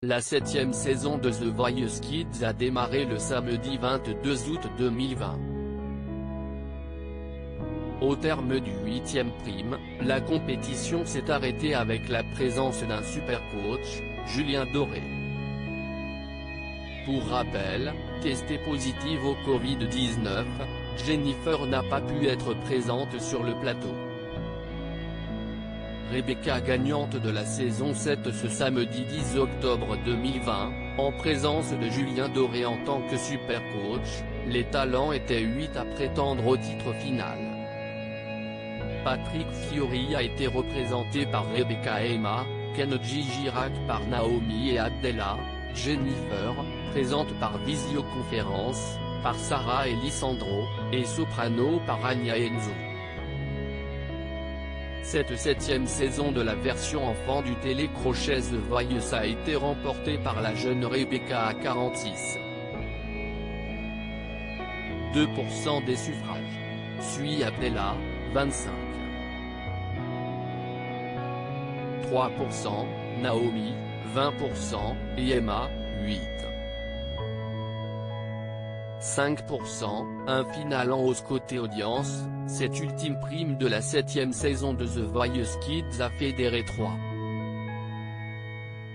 La 7e saison de The Voice Kids a démarré le samedi 22 août 2020. Au terme du 8e prime, la compétition s'est arrêtée avec la présence d'un super coach, Julien Doré. Pour rappel, testée positive au Covid-19, Jennifer n'a pas pu être présente sur le plateau. Rebecca, gagnante de la saison 7 ce samedi 10 octobre 2020, en présence de Julien Doré en tant que super coach, les talents étaient 8 à prétendre au titre final. Patrick Fiori a été représenté par Rebecca et Emma, Kenji Girac par Naomi et Adela, Jennifer, présente par visioconférence, par Sarah et Lisandro, et soprano par Anya Enzo. Cette 7e saison de la version enfant du télécrochet The Voice a été remportée par la jeune Rebecca à 46,2% des suffrages. Suit Adela, 25,3%, Naomi, 20%, et Emma, 8,5%, un final en hausse côté audience. Cette ultime prime de la 7e saison de The Voice Kids a fédéré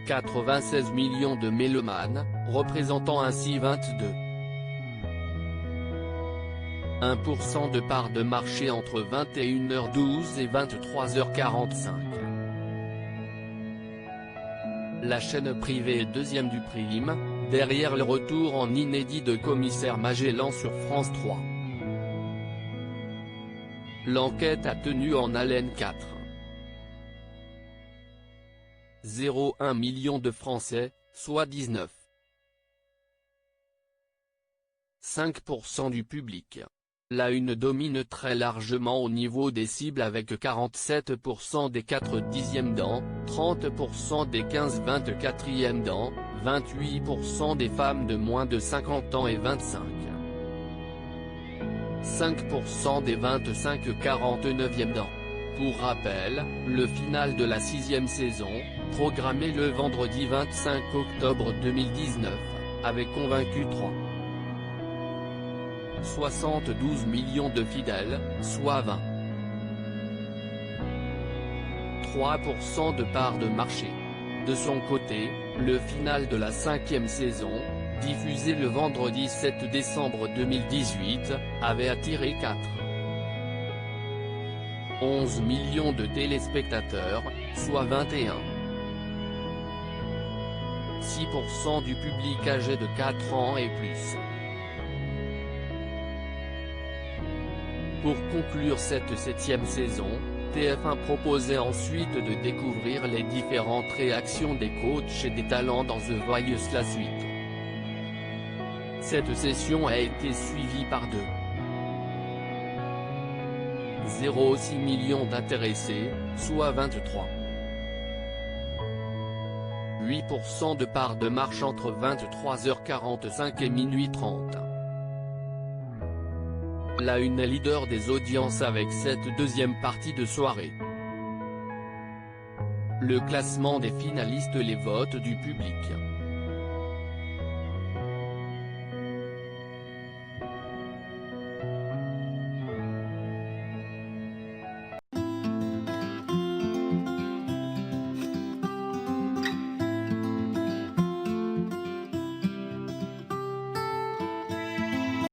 3,96 millions de mélomanes, représentant ainsi 22,1% de part de marché entre 21h12 et 23h45. La chaîne privée est deuxième du prime, derrière le retour en inédit de Commissaire Magellan sur France 3. L'enquête a tenu en haleine 4,01 millions de Français, soit 19,5% du public. La une domine très largement au niveau des cibles avec 47% des 4/10e dents, 30% des 15-24e dents, 28% des femmes de moins de 50 ans et 25,5% des 25-49e dents. Pour rappel, le final de la 6e saison, programmé le vendredi 25 octobre 2019, avait convaincu 3,72 millions de fidèles, soit 20,3% de part de marché. De son côté, le final de la 5e saison, diffusé le vendredi 7 décembre 2018, avait attiré 4,11 millions de téléspectateurs, soit 21,6% du public âgé de 4 ans et plus. Pour conclure cette 7e saison, TF1 proposait ensuite de découvrir les différentes réactions des coachs et des talents dans The Voice la suite. Cette session a été suivie par 2,06 millions d'intéressés, soit 23,8% de part de marche entre 23h45 et minuit 30. La une est leader des audiences avec cette deuxième partie de soirée. Le classement des finalistes, les votes du public.